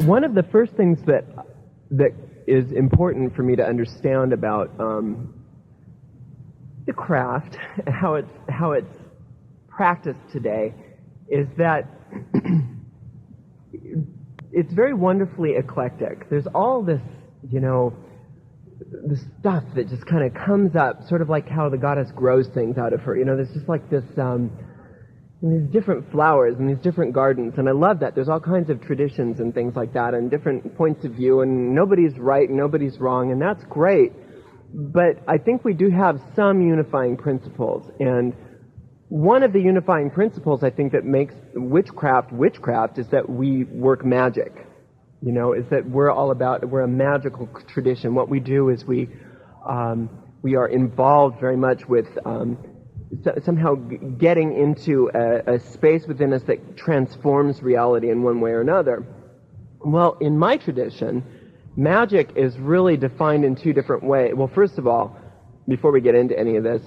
one of the first things that is important for me to understand about the craft, how it's practiced today, is that it's very wonderfully eclectic. There's all this, the stuff that just kind of comes up, sort of like how the goddess grows things out of her. There's just like this, these different flowers and these different gardens, and I love that. There's all kinds of traditions and things like that, and different points of view, and nobody's right and nobody's wrong, and that's great. But I think we do have some unifying principles, and one of the unifying principles I think that makes witchcraft is that we work magic. Is that we're a magical tradition. What we do is we are involved very much with somehow getting into a space within us that transforms reality in one way or another. Well, in my tradition, magic is really defined in two different ways. Well, first of all, before we get into any of this,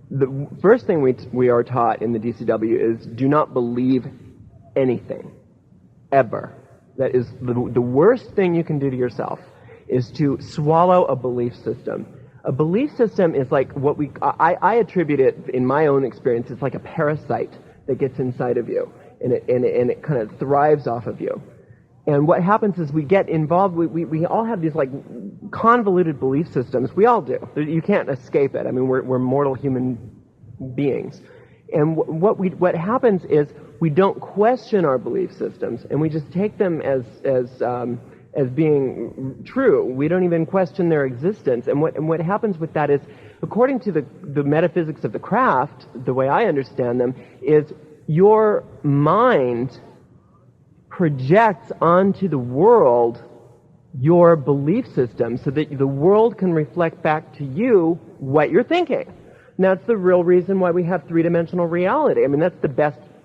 the first thing we are taught in the DCW is do not believe anything, ever. That is the worst thing you can do to yourself, is to swallow a belief system. A belief system is like what I attribute it, in my own experience, it's like a parasite that gets inside of you, and it kind of thrives off of you. And what happens is we get involved, we all have these like convoluted belief systems. We all do. You can't escape it. I mean, we're mortal human beings. And what happens is we don't question our belief systems, and we just take them as being true. We don't even question their existence. And what happens with that is, according to the metaphysics of the craft, the way I understand them, is your mind projects onto the world your belief system so that the world can reflect back to you what you're thinking. And that's the real reason why we have three-dimensional reality. I mean, that's the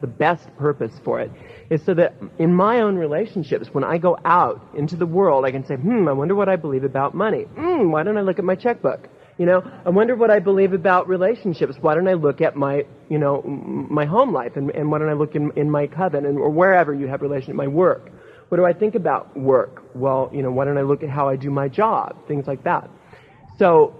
best purpose for it, is so that in my own relationships, when I go out into the world, I can say, I wonder what I believe about money. Why don't I look at my checkbook? I wonder what I believe about relationships. Why don't I look at my, my home life, and why don't I look in my coven, or wherever you have relationship, my work. What do I think about work? Well, why don't I look at how I do my job? Things like that. So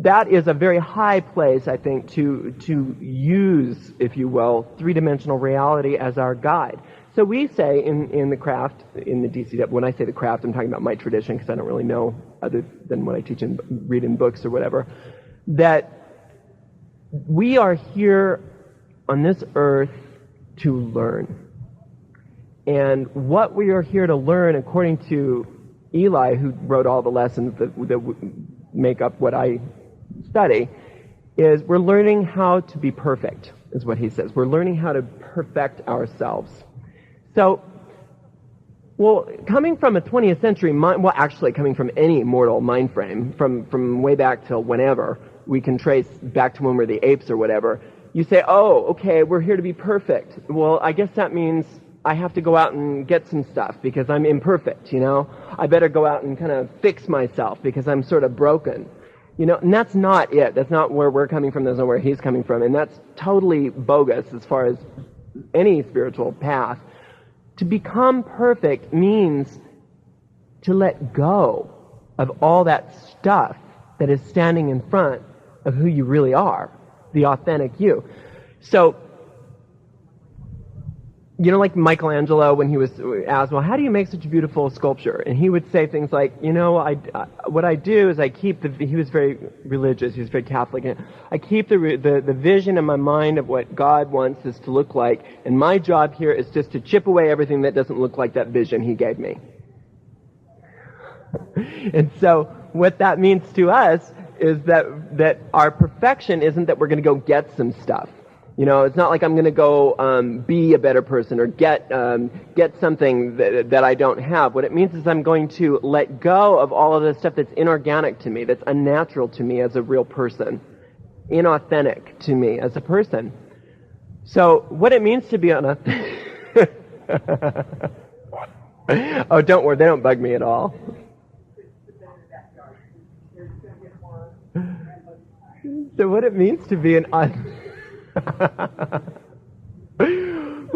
that is a very high place, I think, to use, if you will, three-dimensional reality as our guide. So we say in the craft, in the DCW, when I say the craft, I'm talking about my tradition because I don't really know other than what I teach and read in books or whatever, that we are here on this earth to learn. And what we are here to learn, according to Eli, who wrote all the lessons that make up what I study, is we're learning how to be perfect, is what he says. We're learning how to perfect ourselves. So, coming from a 20th century mind, actually coming from any mortal mind frame, from way back till whenever, we can trace back to when we're the apes or whatever, you say, okay, we're here to be perfect. Well, I guess that means I have to go out and get some stuff because I'm imperfect, I better go out and kind of fix myself because I'm sort of broken. And that's not it. That's not where we're coming from. That's not where he's coming from. And that's totally bogus as far as any spiritual path. To become perfect means to let go of all that stuff that is standing in front of who you really are, the authentic you. So, like Michelangelo, when he was asked, well, how do you make such a beautiful sculpture? And he would say things like, what I do is he was very religious, he was very Catholic, and I keep the vision in my mind of what God wants this to look like, and my job here is just to chip away everything that doesn't look like that vision he gave me. And so, what that means to us is that our perfection isn't that we're going to go get some stuff. It's not like I'm going to go be a better person or get something that I don't have. What it means is I'm going to let go of all of the stuff that's inorganic to me, that's unnatural to me as a real person, inauthentic to me as a person. So what it means to be unauthentic... Oh, don't worry, they don't bug me at all. So what it means to be an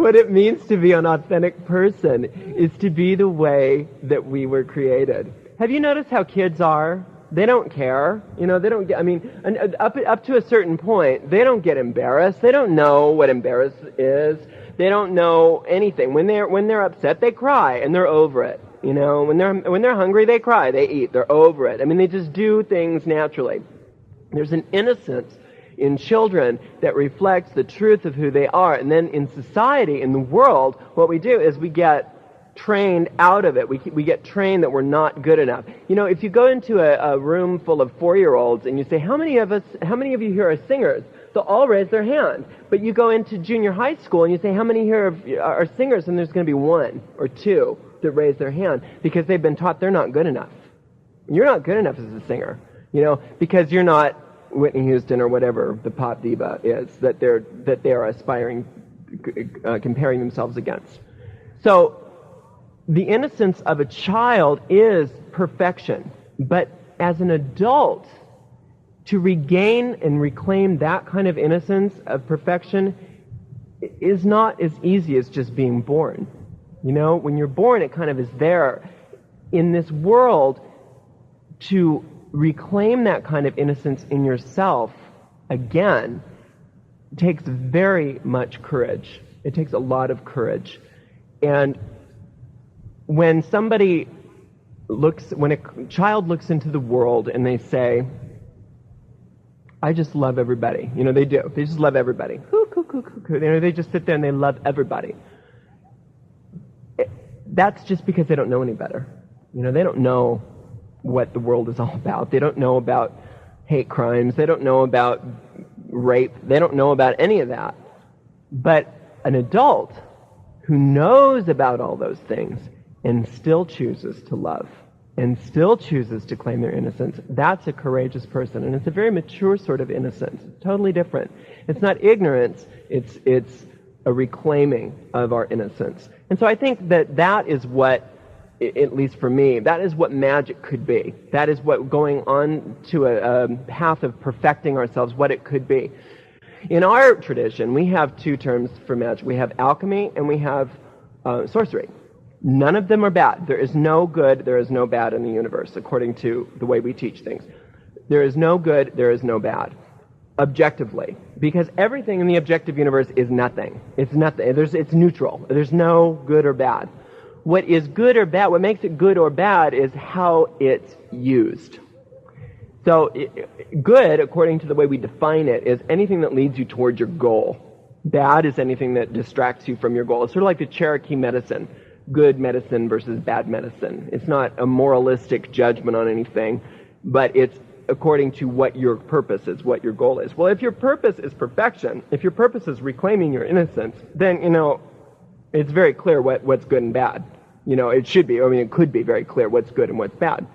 what it means to be an authentic person is to be the way that we were created. Have you noticed how kids are? They don't care. They don't get, and up to a certain point, they don't get embarrassed. They don't know what embarrassed is. They don't know anything. When they're upset, they cry and they're over it. When they're hungry, they cry, they eat, they're over it. They just do things naturally. There's an innocence in children that reflects the truth of who they are. And then in society, in the world, what we do is we get trained out of it. We get trained that we're not good enough. If you go into a room full of 4-year-olds and you say, how many of you here are singers? They'll all raise their hand. But you go into junior high school and you say, how many here are singers? And there's going to be 1 or 2 that raise their hand because they've been taught they're not good enough. You're not good enough as a singer, because you're not Whitney Houston or whatever the pop diva is that they are aspiring, comparing themselves against. So the innocence of a child is perfection, but as an adult, to regain and reclaim that kind of innocence of perfection is not as easy as just being born. When you're born, it kind of is there. In this world, to reclaim that kind of innocence in yourself, again, takes very much courage. It takes a lot of courage. And when a child looks into the world and they say, I just love everybody. They do. They just love everybody. They just sit there and they love everybody. That's just because they don't know any better. They don't know what the world is all about. They don't know about hate crimes. They don't know about rape. They don't know about any of that. But an adult who knows about all those things and still chooses to love and still chooses to claim their innocence, that's a courageous person. And it's a very mature sort of innocence. It's totally different. It's not ignorance. It's a reclaiming of our innocence. And so I think that is what, at least for me, that is what magic could be. That is what going on to a path of perfecting ourselves, what it could be. In our tradition, we have 2 terms for magic. We have alchemy and we have sorcery. None of them are bad. There is no good, there is no bad in the universe, according to the way we teach things. There is no good, there is no bad, objectively. Because everything in the objective universe is nothing. It's nothing. It's neutral. There's no good or bad. What is good or bad, what makes it good or bad is how it's used. So good, according to the way we define it, is anything that leads you towards your goal. Bad is anything that distracts you from your goal. It's sort of like the Cherokee medicine. Good medicine versus bad medicine. It's not a moralistic judgment on anything, but it's according to what your purpose is, what your goal is. Well, if your purpose is perfection, if your purpose is reclaiming your innocence, then, it's very clear what's good and bad. It should be. It could be very clear what's good and what's bad.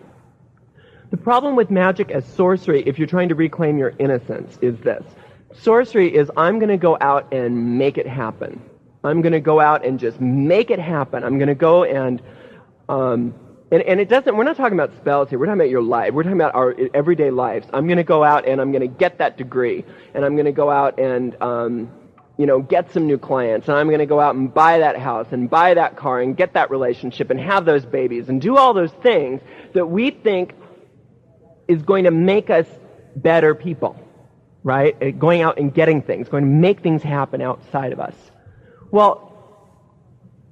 The problem with magic as sorcery, if you're trying to reclaim your innocence, is this. Sorcery is, I'm going to go out and make it happen. I'm going to go out and just make it happen. I'm going to go and it doesn't, we're not talking about spells here. We're talking about your life. We're talking about our everyday lives. I'm going to go out and I'm going to get that degree. And I'm going to go out and, get some new clients. And I'm going to go out and buy that house and buy that car and get that relationship and have those babies and do all those things that we think is going to make us better people, right? Going out and getting things, going to make things happen outside of us. Well,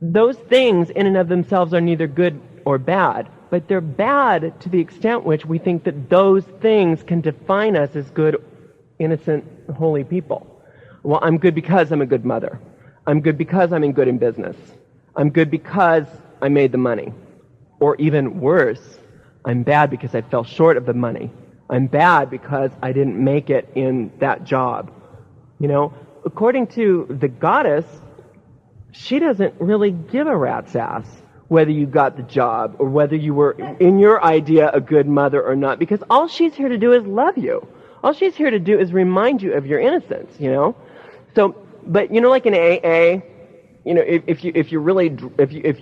those things in and of themselves are neither good or bad, but they're bad to the extent which we think that those things can define us as good, innocent, holy people. Well, I'm good because I'm a good mother. I'm good because I'm good in business. I'm good because I made the money. Or even worse, I'm bad because I fell short of the money. I'm bad because I didn't make it in that job. According to the goddess, she doesn't really give a rat's ass whether you got the job or whether you were, in your idea, a good mother or not, because all she's here to do is love you. All she's here to do is remind you of your innocence, So, but like in AA, if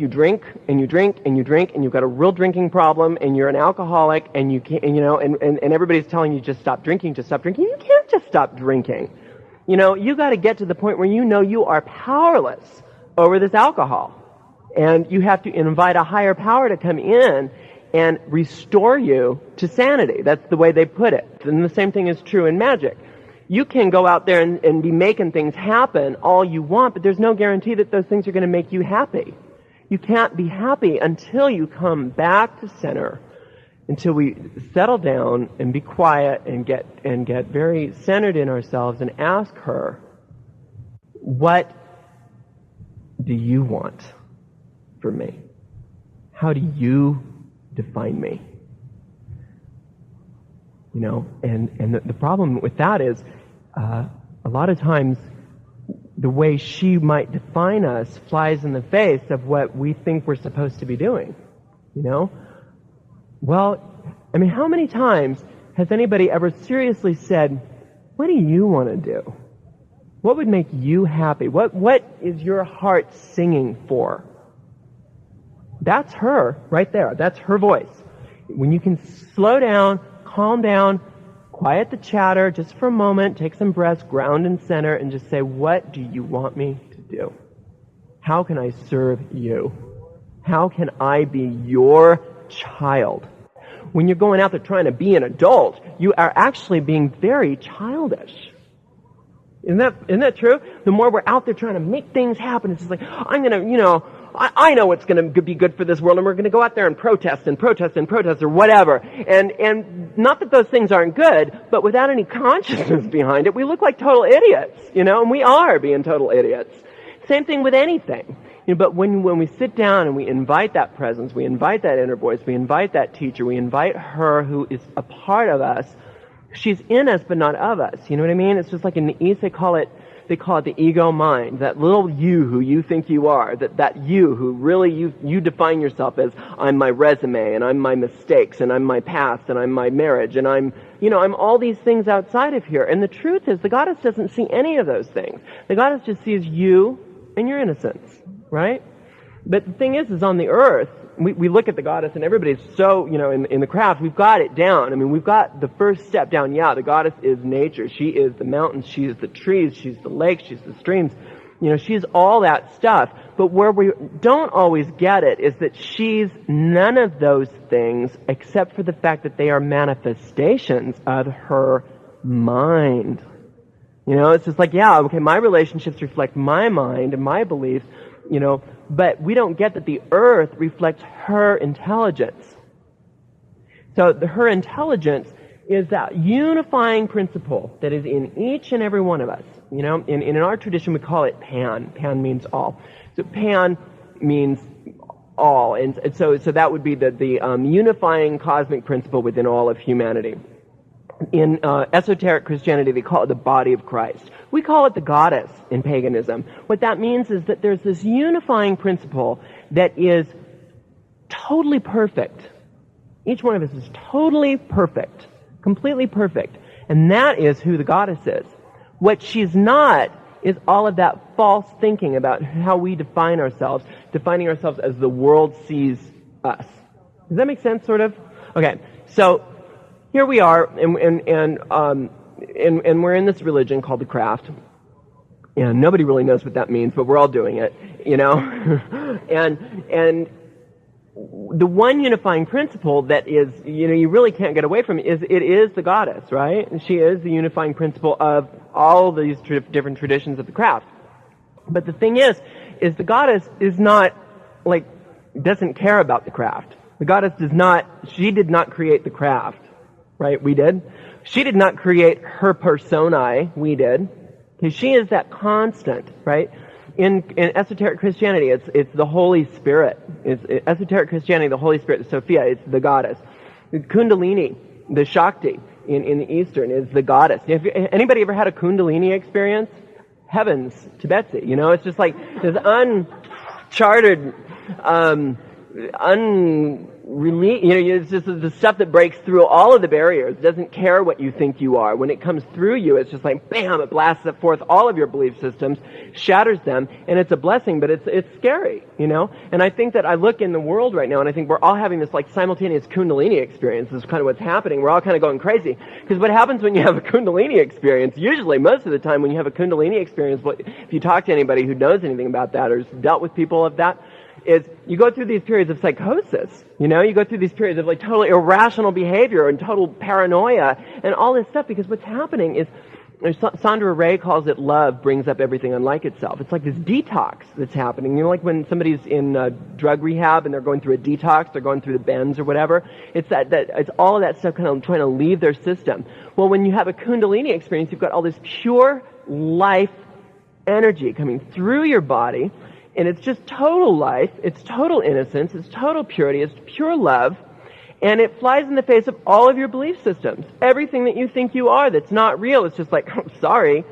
you drink and you drink and you drink and you've got a real drinking problem and you're an alcoholic and you can't, and everybody's telling you just stop drinking, you can't just stop drinking. You got to get to the point where you are powerless over this alcohol. And you have to invite a higher power to come in and restore you to sanity. That's the way they put it. And the same thing is true in magic. You can go out there and be making things happen all you want, but there's no guarantee that those things are going to make you happy. You can't be happy until you come back to center, until we settle down and be quiet and get very centered in ourselves and ask her, what do you want for me? How do you define me? You know, and the problem with that is a lot of times the way she might define us flies in the face of what we think we're supposed to be doing. You know? Well, I mean, how many times has anybody ever seriously said, what do you want to do? What would make you happy? What is your heart singing for? That's her right there. That's her voice. When you can slow down, calm down, quiet the chatter just for a moment, take some breaths, ground and center, and just say, what do you want me to do? How can I serve you? How can I be your child? When you're going out there trying to be an adult, you are actually being very childish. Isn't that true? The more we're out there trying to make things happen, it's just like, I'm going to, I know what's going to be good for this world, and we're going to go out there and protest or whatever. And not that those things aren't good, but without any consciousness behind it, we look like total idiots, and we are being total idiots. Same thing with anything. But when we sit down and we invite that presence, we invite that inner voice, we invite that teacher, we invite her who is a part of us, she's in us but not of us. You know what I mean? It's just like in the East they call it the ego mind, that little you who you think you are, that you who really you define yourself as, I'm my resume, and I'm my mistakes, and I'm my past, and I'm my marriage, and I'm all these things outside of here. And the truth is, the goddess doesn't see any of those things. The goddess just sees you and your innocence, right? But the thing is on the earth, we look at the goddess and everybody's so, in the craft, we've got it down. I mean, we've got the first step down. Yeah, the goddess is nature. She is the mountains. She is the trees. She's the lakes. She's the streams. She's all that stuff. But where we don't always get it is that she's none of those things except for the fact that they are manifestations of her mind. It's just like, yeah, okay, my relationships reflect my mind and my beliefs, but we don't get that the earth reflects her intelligence. So her intelligence is that unifying principle that is in each and every one of us. In our tradition we call it Pan. Pan means all. So Pan means all, and so that would be the unifying cosmic principle within all of humanity. In esoteric Christianity, they call it the body of Christ. We call it the goddess in paganism. What that means is that there's this unifying principle that is totally perfect. Each one of us is totally perfect, completely perfect. And that is who the goddess is. What she's not is all of that false thinking about how we define ourselves, defining ourselves as the world sees us. Does that make sense, sort of? Okay, so here we are, and we're in this religion called the craft. And nobody really knows what that means, but we're all doing it, And the one unifying principle that is, you really can't get away from it is the goddess, right? And she is the unifying principle of all these different traditions of the craft. But the thing is the goddess is not, doesn't care about the craft. The goddess she did not create the craft. Right? We did. She did not create her personae. We did. Okay, she is that constant, right? In esoteric Christianity, it's the Holy Spirit. Esoteric Christianity, the Holy Spirit, the Sophia, it's the goddess. The Kundalini, the Shakti, in the Eastern, is the goddess. Anybody ever had a Kundalini experience? Heavens to Betsy. It's just like this uncharted it's just the stuff that breaks through all of the barriers. It doesn't care what you think you are. When it comes through you, it's just like, bam, it blasts forth all of your belief systems, shatters them, and it's a blessing, but it's scary, And I think that I look in the world right now, and I think we're all having this like simultaneous Kundalini experience. This is kind of what's happening. We're all kind of going crazy. Because what happens when you have a Kundalini experience, usually, most of the time when you have a Kundalini experience, if you talk to anybody who knows anything about that or has dealt with people of that, is you go through these periods of psychosis, you go through these periods of like total irrational behavior and total paranoia and all this stuff, because what's happening is, Sandra Ray calls it love brings up everything unlike itself. It's like this detox that's happening. Like when somebody's in drug rehab and they're going through a detox, they're going through the bends or whatever. It's it's all of that stuff kind of trying to leave their system. Well, when you have a Kundalini experience, you've got all this pure life energy coming through your body. And it's just total life, it's total innocence, it's total purity, it's pure love, and it flies in the face of all of your belief systems. Everything that you think you are that's not real, it's just like, oh, sorry.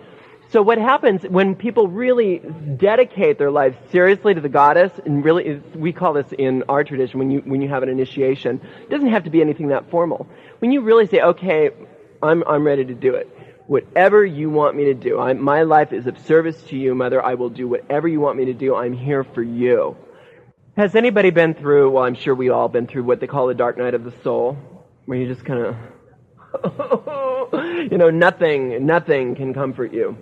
So what happens when people really dedicate their lives seriously to the goddess, and really, we call this in our tradition, when you have an initiation, it doesn't have to be anything that formal. When you really say, okay, I'm ready to do it. Whatever you want me to do. My life is of service to you, Mother. I will do whatever you want me to do. I'm here for you. Has anybody been through, well, I'm sure we all been through what they call the dark night of the soul, where you just kind of, nothing can comfort you.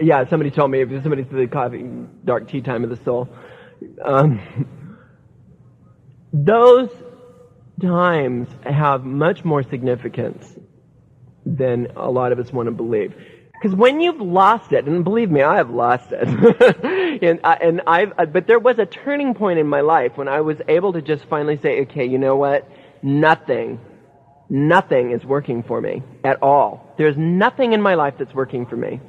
Yeah, somebody told me, if somebody through the coffee, dark tea time of the soul. Those times have much more significance than a lot of us want to believe. Because when you've lost it, and believe me, I have lost it, but there was a turning point in my life when I was able to just finally say, okay, you know what? Nothing is working for me at all. There's nothing in my life that's working for me.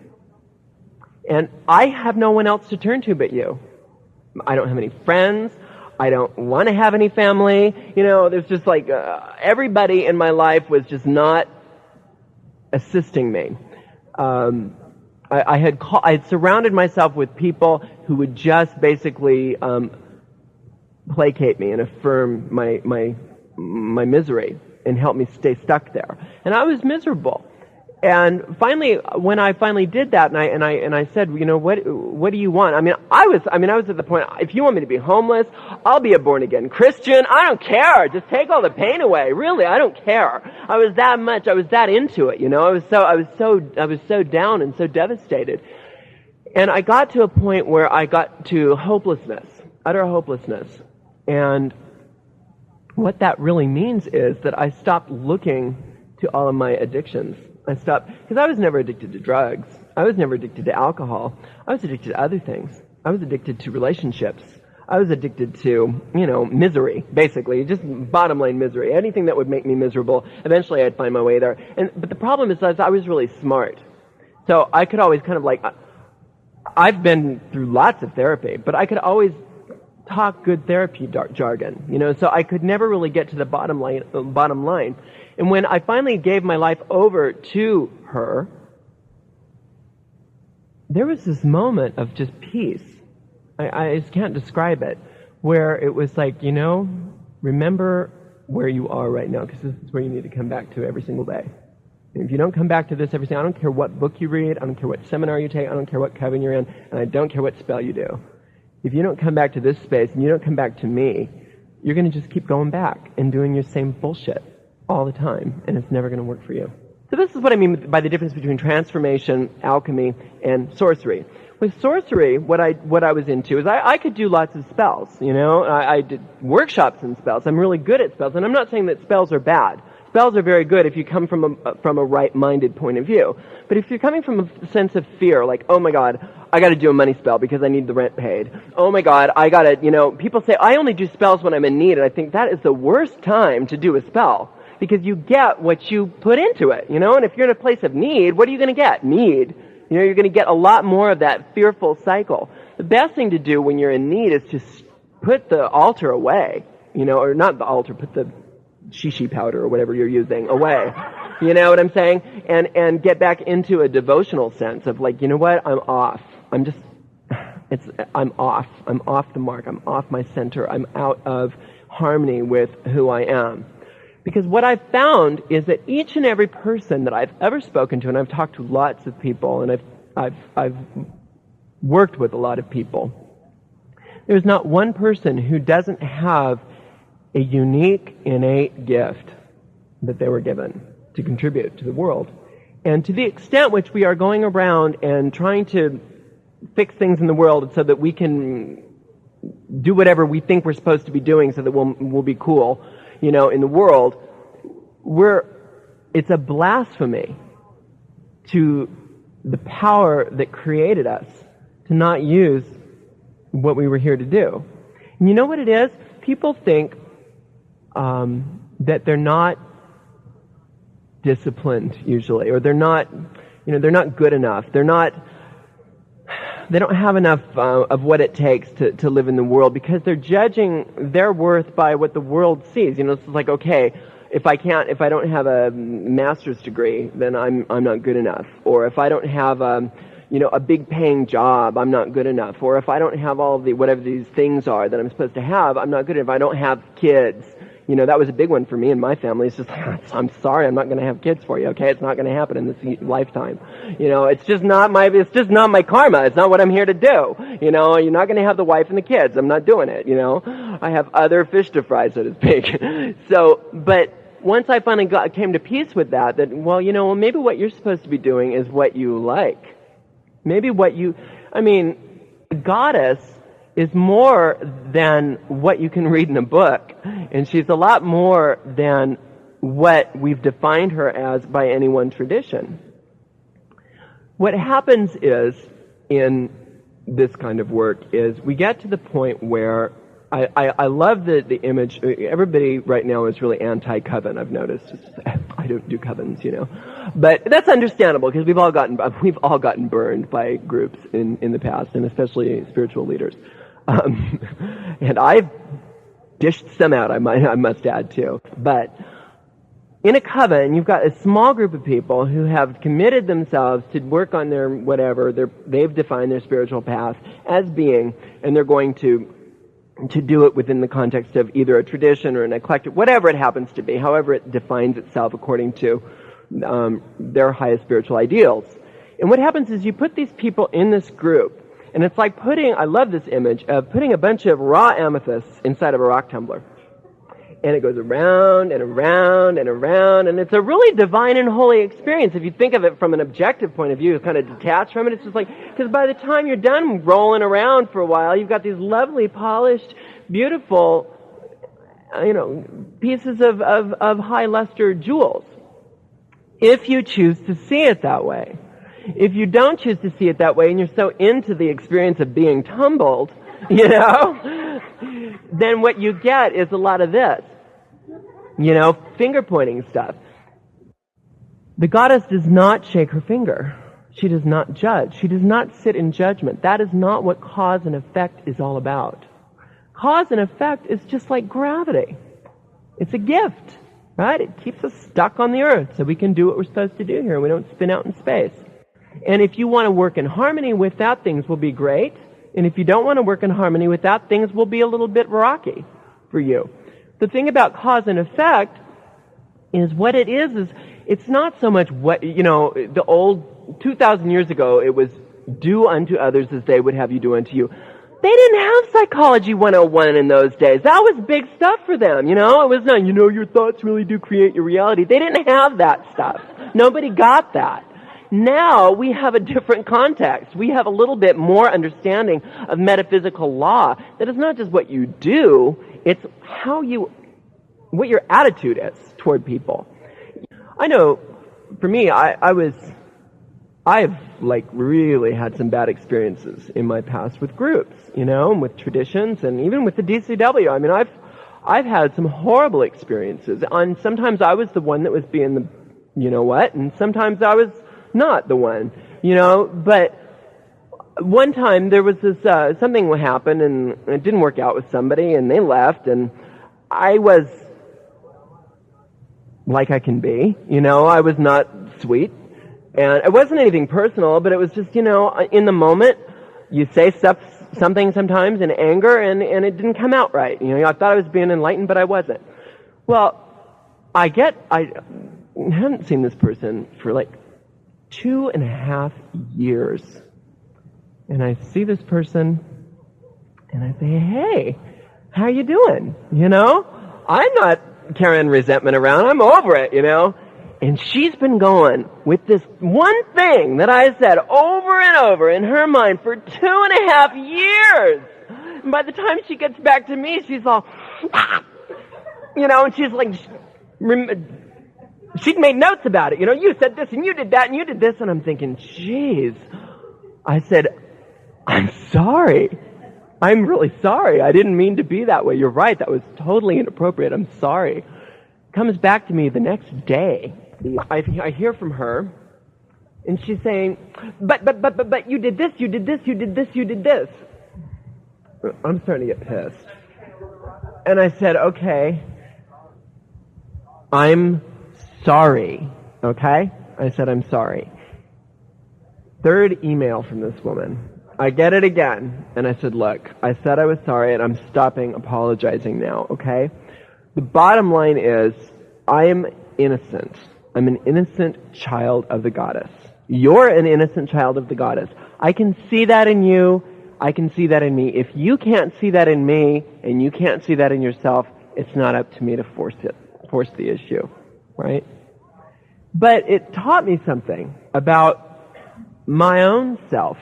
And I have no one else to turn to but you. I don't have any friends. I don't want to have any family. There's just like everybody in my life was just not assisting me. I had surrounded myself with people who would just basically placate me and affirm my misery and help me stay stuck there. And I was miserable. And finally, when I finally did that, and I said, what do you want? I was at the point, if you want me to be homeless, I'll be a born again Christian. I don't care. Just take all the pain away. Really, I don't care. I was that into it. I was so down and so devastated. And I got to a point where I got to hopelessness, utter hopelessness. And what that really means is that I stopped looking to all of my addictions. I stopped, because I was never addicted to drugs. I was never addicted to alcohol. I was addicted to other things. I was addicted to relationships. I was addicted to, misery, basically, just bottom line misery. Anything that would make me miserable, eventually I'd find my way there. But the problem is I was really smart. So I could always kind of I've been through lots of therapy, but I could always talk good therapy jargon, so I could never really get to the bottom line. And when I finally gave my life over to her, there was this moment of just peace. I just can't describe it, where it was like, remember where you are right now, because this is where you need to come back to every single day. And if you don't come back to this every single day, I don't care what book you read, I don't care what seminar you take, I don't care what coven you're in, and I don't care what spell you do. If you don't come back to this space and you don't come back to me, you're going to just keep going back and doing your same bullshit all the time, and it's never going to work for you. So this is what I mean by the difference between transformation, alchemy, and sorcery. With sorcery, what I was into is I could do lots of spells, I did workshops in spells. I'm really good at spells, and I'm not saying that spells are bad. Spells are very good if you come from a right-minded point of view. But if you're coming from a sense of fear, like, oh my God, I got to do a money spell because I need the rent paid. Oh my God, I got to, people say, I only do spells when I'm in need, and I think that is the worst time to do a spell. Because you get what you put into it, and if you're in a place of need, what are you going to get? Need. You're going to get a lot more of that fearful cycle. The best thing to do when you're in need is to put the altar away, or not the altar, put the shishi powder or whatever you're using away. You know what I'm saying? And get back into a devotional sense of like, you know what? I'm off. I'm off the mark, I'm off my center, I'm out of harmony with who I am. Because what I've found is that each and every person that I've ever spoken to, and I've talked to lots of people, and I've worked with a lot of people, there's not one person who doesn't have a unique, innate gift that they were given to contribute to the world. And to the extent which we are going around and trying to fix things in the world so that we can do whatever we think we're supposed to be doing so that we'll be cool, in the world, it's a blasphemy to the power that created us to not use what we were here to do. And you know what it is? People think that they're not disciplined usually, or they're not good enough. They don't have enough of what it takes to live in the world, because they're judging their worth by what the world sees. It's like, okay, if I don't have a master's degree, then I'm not good enough. Or if I don't have a big paying job, I'm not good enough. Or if I don't have all of whatever these things are that I'm supposed to have, I'm not good enough. If I don't have kids, that was a big one for me and my family. It's just, I'm sorry, I'm not going to have kids for you, okay? It's not going to happen in this lifetime. It's just not my karma. It's not what I'm here to do. You're not going to have the wife and the kids. I'm not doing it, I have other fish to fry, so to speak. But once I finally came to peace with that, maybe what you're supposed to be doing is what you like. Maybe the goddess is more than what you can read in a book. And she's a lot more than what we've defined her as by any one tradition. What happens is, in this kind of work, is we get to the point where I love the image. Everybody right now is really anti-coven, I've noticed. I don't do covens, But that's understandable, because we've all gotten burned by groups in the past, and especially spiritual leaders. And I've dished some out, I must add too. But in a coven, you've got a small group of people who have committed themselves to work on their whatever, they've defined their spiritual path as being, and they're going to do it within the context of either a tradition or an eclectic, whatever it happens to be, however it defines itself according to their highest spiritual ideals. And what happens is you put these people in this group, and it's like I love this image of putting a bunch of raw amethysts inside of a rock tumbler. And it goes around and around and around, and it's a really divine and holy experience. If you think of it from an objective point of view, kind of detached from it, it's just like, because by the time you're done rolling around for a while, you've got these lovely, polished, beautiful, pieces of high luster jewels. If you choose to see it that way. If you don't choose to see it that way, and you're so into the experience of being tumbled, then what you get is a lot of this, finger pointing stuff. The goddess does not shake her finger. She does not judge. She does not sit in judgment. That is not what cause and effect is all about. Cause and effect is just like gravity. It's a gift, right? It keeps us stuck on the earth so we can do what we're supposed to do here. We don't spin out in space. And if you want to work in harmony with that, things will be great. And if you don't want to work in harmony with that, things will be a little bit rocky for you. The thing about cause and effect is what it is it's not so much what, the old 2,000 years ago, it was do unto others as they would have you do unto you. They didn't have Psychology 101 in those days. That was big stuff for them, It was not, your thoughts really do create your reality. They didn't have that stuff. Nobody got that. Now we have a different context. We have a little bit more understanding of metaphysical law. That is not just what you do, it's what your attitude is toward people. I know, for me, I've really had some bad experiences in my past with groups, and with traditions, and even with the DCW. I've had some horrible experiences. And sometimes I was the one that was being the, and sometimes I was not the one, but one time there was this, something happened and it didn't work out with somebody and they left, and I was like I can be, I was not sweet, and it wasn't anything personal, but it was just, in the moment, you say stuff something sometimes in anger, and it didn't come out right. I thought I was being enlightened, but I wasn't. Well, I hadn't seen this person for like 2.5 years. And I see this person, and I say, hey, how you doing? I'm not carrying resentment around. I'm over it, And she's been going with this one thing that I said over and over in her mind for 2.5 years. And by the time she gets back to me, she's all, and she's like, she'd made notes about it. You said this and you did that and you did this. And I'm thinking, geez. I said, I'm sorry. I'm really sorry. I didn't mean to be that way. You're right. That was totally inappropriate. I'm sorry. Comes back to me the next day. I hear from her, and she's saying, but you did this, you did this, you did this, you did this. I'm starting to get pissed. And I said, okay, I'm sorry, okay? I said, I'm sorry. Third email from this woman. I get it again. And I said, look, I said I was sorry, and I'm stopping apologizing now, okay? The bottom line is, I am innocent. I'm an innocent child of the goddess. You're an innocent child of the goddess. I can see that in you. I can see that in me. If you can't see that in me, and you can't see that in yourself, it's not up to me to force the issue, right? But it taught me something about my own self.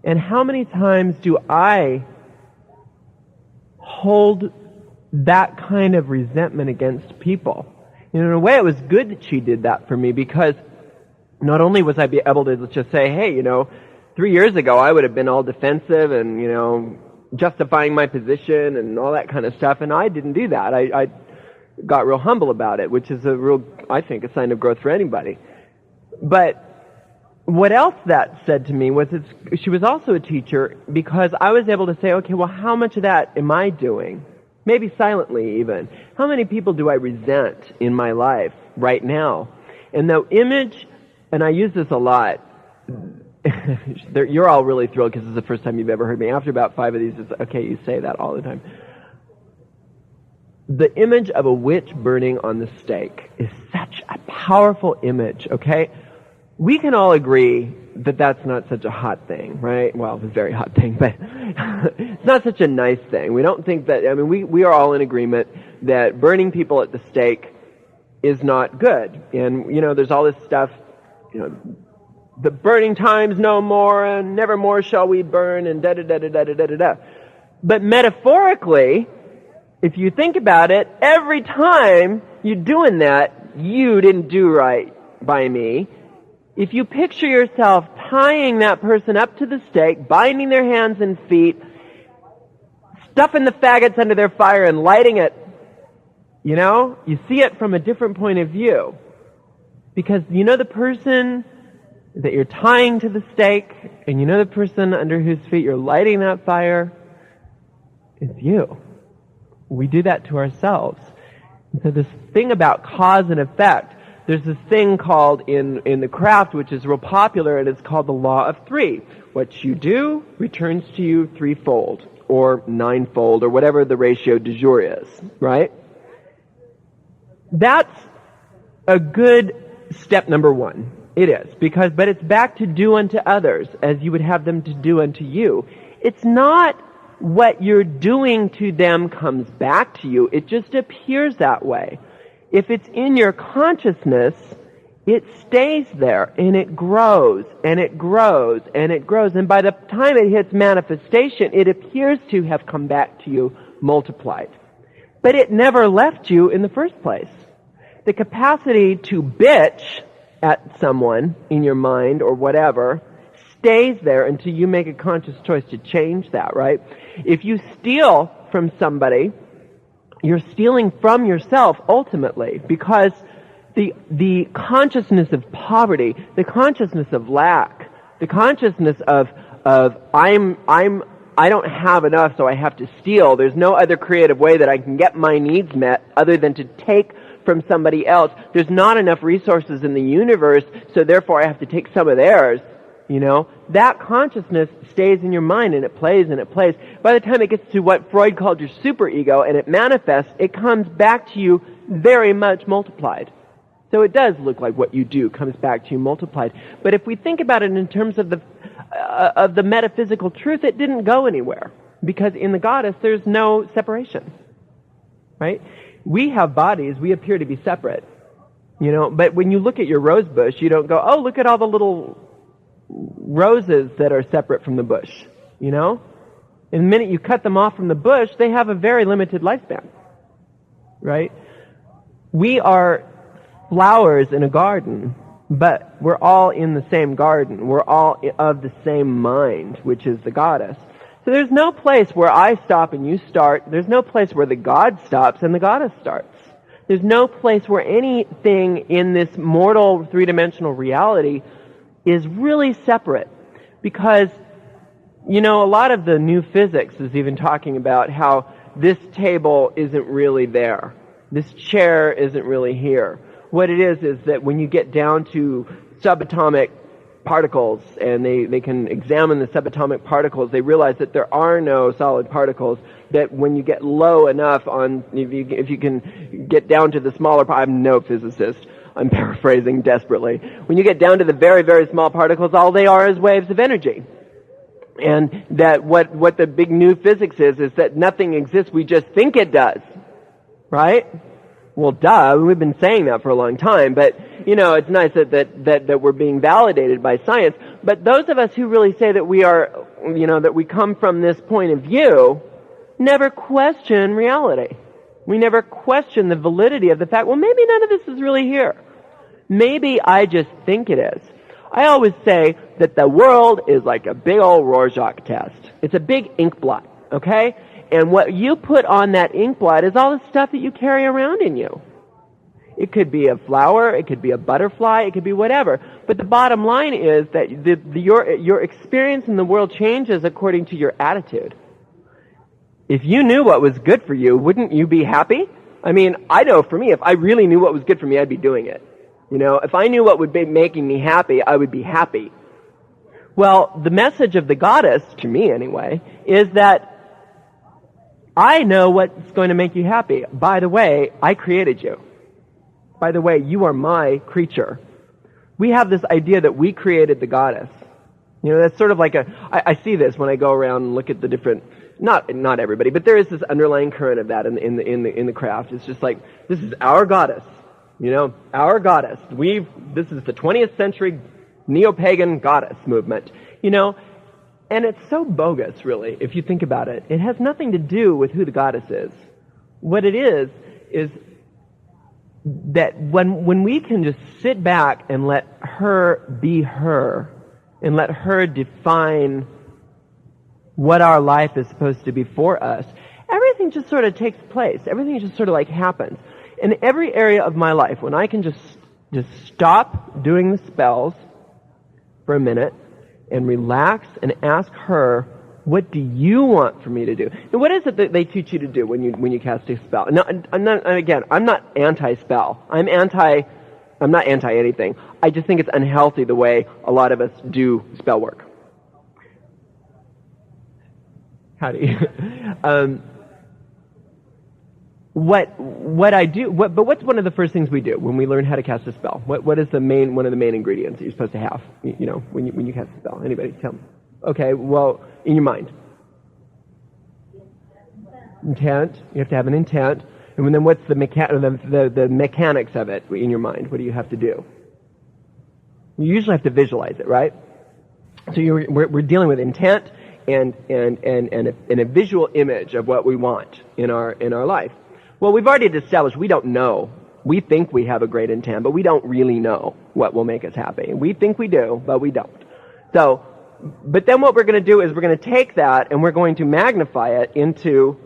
And how many times do I hold that kind of resentment against people? In a way, it was good that she did that for me, because not only was I able to just say, hey, 3 years ago I would have been all defensive and, justifying my position and all that kind of stuff, and I didn't do that. I got real humble about it, which is I think, a sign of growth for anybody. But what else that said to me was she was also a teacher, because I was able to say, okay, well, how much of that am I doing? Maybe silently even. How many people do I resent in my life right now? And the image, and I use this a lot, you're all really thrilled because this is the first time you've ever heard me. After about 5 of these, it's okay, you say that all the time. The image of a witch burning on the stake is such a powerful image, okay? We can all agree that that's not such a hot thing, right? Well, it's a very hot thing, but it's not such a nice thing. We don't think that, we are all in agreement that burning people at the stake is not good. And, there's all this stuff, the burning times no more, and never more shall we burn, and da-da-da-da-da-da-da-da. But metaphorically, if you think about it, every time you're doing that, you didn't do right by me. If you picture yourself tying that person up to the stake, binding their hands and feet, stuffing the faggots under their fire and lighting it, you see it from a different point of view. Because the person that you're tying to the stake, and the person under whose feet you're lighting that fire, it's you. We do that to ourselves. And so this thing about cause and effect, there's this thing called in the craft, which is real popular, and it's called the law of 3. What you do returns to you 3-fold, or 9-fold, or whatever the ratio du jour is, right? That's a good step number 1. It is, but it's back to do unto others as you would have them to do unto you. It's not what you're doing to them comes back to you. It just appears that way. If it's in your consciousness, it stays there, and it grows, and it grows, and it grows. And by the time it hits manifestation, it appears to have come back to you multiplied. But it never left you in the first place. The capacity to bitch at someone in your mind or whatever stays there until you make a conscious choice to change that, right? If you steal from somebody, you're stealing from yourself ultimately, because the consciousness of poverty, the consciousness of lack, the consciousness of I don't have enough, so I have to steal. There's no other creative way that I can get my needs met other than to take from somebody else. There's not enough resources in the universe, so therefore I have to take some of theirs. You know, that consciousness stays in your mind, and it plays and it plays. By the time it gets to what Freud called your superego and it manifests, it comes back to you very much multiplied. So it does look like what you do comes back to you multiplied. But if we think about it in terms of the metaphysical truth, it didn't go anywhere. Because in the goddess, there's no separation. Right? We have bodies, we appear to be separate. You know, but when you look at your rose bush, you don't go, oh, look at all the little roses that are separate from the bush, you know? And the minute you cut them off from the bush, they have a very limited lifespan, right? We are flowers in a garden, but we're all in the same garden. We're all of the same mind, which is the goddess. So there's no place where I stop and you start. There's no place where the god stops and the goddess starts. There's no place where anything in this mortal three-dimensional reality is really separate, because, you know, a lot of the new physics is even talking about how this table isn't really there. This chair isn't really here. What it is that when you get down to subatomic particles, and they can examine the subatomic particles, they realize that there are no solid particles, that when you get low enough on, if you can get down to the smaller, I'm no physicist, I'm paraphrasing desperately. When you get down to the very, very small particles, all they are is waves of energy. And that what the big new physics is that nothing exists, we just think it does. Right? Well, duh, we've been saying that for a long time, but, you know, it's nice that we're being validated by science. But those of us who really say that we are, you know, that we come from this point of view, never question reality. We never question the validity of the fact, well, maybe none of this is really here. Maybe I just think it is. I always say that the world is like a big old Rorschach test. It's a big ink blot, okay? And what you put on that ink blot is all the stuff that you carry around in you. It could be a flower, it could be a butterfly, it could be whatever. But the bottom line is that your experience in the world changes according to your attitude. If you knew what was good for you, wouldn't you be happy? I mean, I know for me, if I really knew what was good for me, I'd be doing it. You know, if I knew what would be making me happy, I would be happy. Well, the message of the goddess, to me anyway, is that I know what's going to make you happy. By the way, I created you. By the way, you are my creature. We have this idea that we created the goddess. You know, that's sort of like I see this when I go around and look at the different, not everybody, but there is this underlying current of that in the craft. It's just like, this is our goddess. You know, our goddess. This is the 20th century neo-pagan goddess movement. You know, and it's so bogus, really, if you think about it. It has nothing to do with who the goddess is. What it is that when we can just sit back and let her be her, and let her define what our life is supposed to be for us, everything just sort of takes place. Everything just sort of like happens. In every area of my life, when I can just stop doing the spells for a minute and relax and ask her, what do you want for me to do? And what is it that they teach you to do when you cast a spell? No, I'm not anti-spell. I'm not anti-anything. I just think it's unhealthy the way a lot of us do spell work. Howdy. What I do, but what's one of the first things we do when we learn how to cast a spell? What is one of the main ingredients that you're supposed to have, you know, when you cast a spell? Anybody tell me? Okay, well, in your mind. Intent. You have to have an intent. And then what's the mechanics of it in your mind? What do you have to do? You usually have to visualize it, right? So we're dealing with intent and a visual image of what we want in our life. Well, we've already established we don't know. We think we have a great intent, but we don't really know what will make us happy. We think we do, but we don't. So, but then what we're going to do is we're going to take that and we're going to magnify it into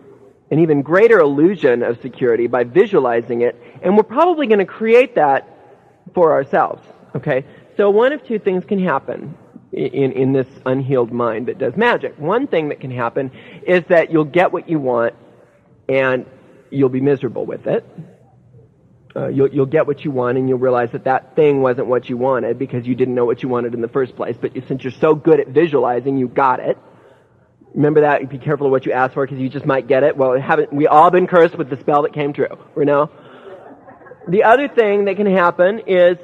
an even greater illusion of security by visualizing it, and we're probably going to create that for ourselves. Okay? So one of two things can happen in this unhealed mind that does magic. One thing that can happen is that you'll get what you want and you'll be miserable with it. You'll get what you want, and you'll realize that thing wasn't what you wanted because you didn't know what you wanted in the first place. But since you're so good at visualizing, you got it. Remember that. Be careful of what you ask for because you just might get it. Well, haven't we all been cursed with the spell that came true? You know. The other thing that can happen is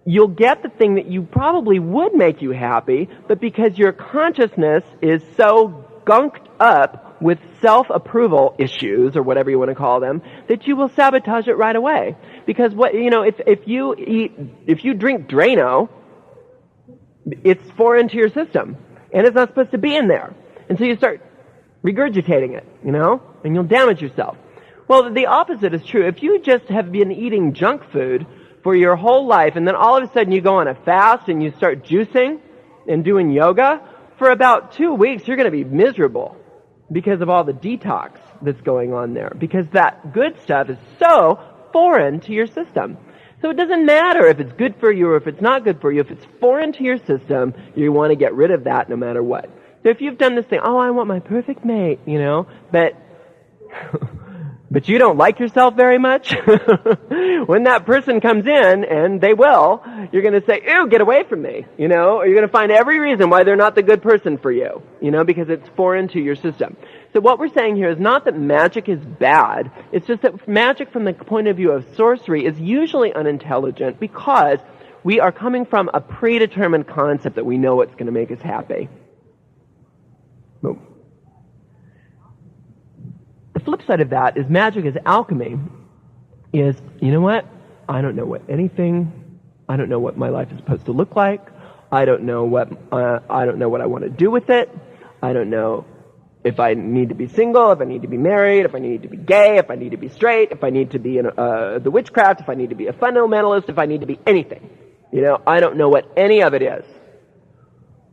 you'll get the thing that you probably would make you happy, but because your consciousness is so gunked up with self-approval issues, or whatever you want to call them, that you will sabotage it right away. Because if you drink Drano, it's foreign to your system, and it's not supposed to be in there. And so you start regurgitating it, and you'll damage yourself. Well, the opposite is true. If you just have been eating junk food for your whole life, and then all of a sudden you go on a fast and you start juicing and doing yoga, for about 2 weeks you're going to be miserable because of all the detox that's going on there. Because that good stuff is so foreign to your system. So it doesn't matter if it's good for you or if it's not good for you. If it's foreign to your system, you want to get rid of that no matter what. So if you've done this thing, I want my perfect mate, but you don't like yourself very much, when that person comes in, and they will, you're going to say, ew, get away from me, or you're going to find every reason why they're not the good person for you, because it's foreign to your system. So what we're saying here is not that magic is bad, it's just that magic from the point of view of sorcery is usually unintelligent because we are coming from a predetermined concept that we know what's going to make us happy. Boom. The flip side of that is magic as alchemy is, I don't know what my life is supposed to look like. I don't know what I want to do with it. I don't know if I need to be single, if I need to be married, if I need to be gay, if I need to be straight, if I need to be in the witchcraft, if I need to be a fundamentalist, if I need to be anything. I don't know what any of it is.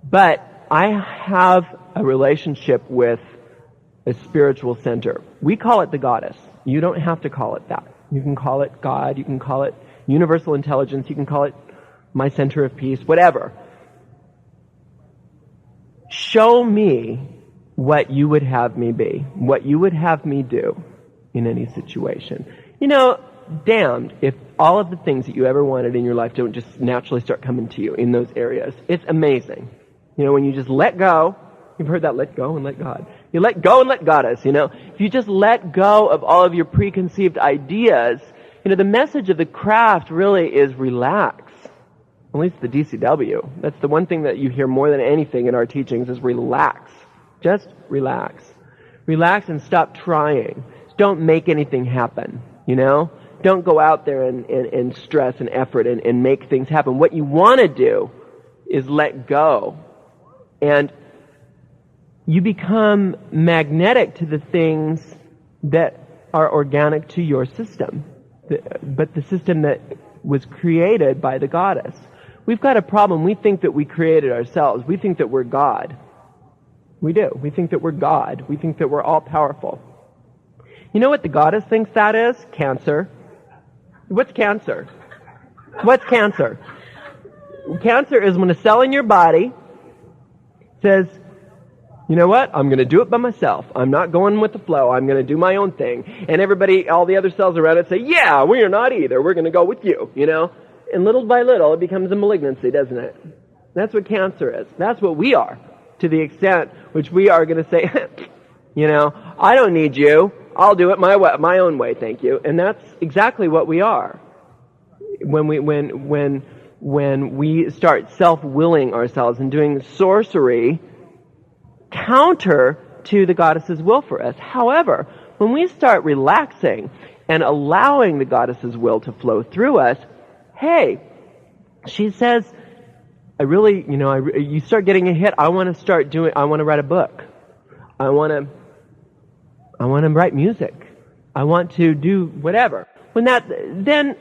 But I have a relationship with a spiritual center. We call it the goddess. You don't have to call it that. You can call it God, you can call it universal intelligence, you can call it my center of peace, whatever. Show me what you would have me be, what you would have me do in any situation. Damned if all of the things that you ever wanted in your life don't just naturally start coming to you in those areas. It's amazing. When you just let go. You've heard that, let go and let God. You let go and let goddess, If you just let go of all of your preconceived ideas, the message of the craft really is relax. At least the DCW. That's the one thing that you hear more than anything in our teachings is relax. Just relax. Relax and stop trying. Don't make anything happen, Don't go out there and stress and effort and make things happen. What you want to do is let go. And you become magnetic to the things that are organic to your system, but the system that was created by the goddess. We've got a problem. We think that we created ourselves. We think that we're God. We do. We think that we're God. We think that we're all-powerful. You know what the goddess thinks that is? Cancer. What's cancer? What's cancer? Cancer is when a cell in your body says, you know what? I'm going to do it by myself. I'm not going with the flow. I'm going to do my own thing. And all the other cells around it say, yeah, we are not either. We're going to go with you, And little by little, it becomes a malignancy, doesn't it? That's what cancer is. That's what we are, to the extent which we are going to say, I don't need you. I'll do it my own way, thank you. And that's exactly what we are. When we start self-willing ourselves and doing sorcery counter to the goddess's will for us. However, when we start relaxing and allowing the goddess's will to flow through us, hey, she says, you start getting a hit. I want to write a book. I want to write music. I want to do whatever. Then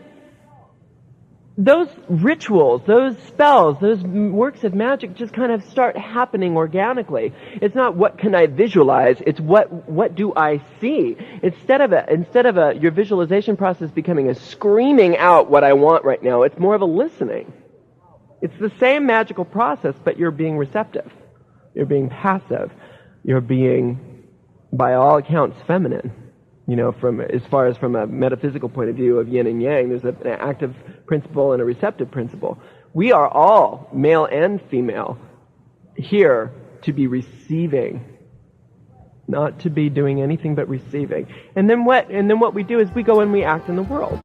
those rituals, those spells, those works of magic just kind of start happening organically. It's not what can I visualize, it's what do I see. Instead of your visualization process becoming a screaming out what I want right now, it's more of a listening. It's the same magical process, but you're being receptive. You're being passive. You're being, by all accounts, feminine. from as far as from a metaphysical point of view of yin and yang, there's an active principle and a receptive principle. We are all, male and female, here to be receiving, not to be doing anything but receiving. And then what we do is we go and we act in the world.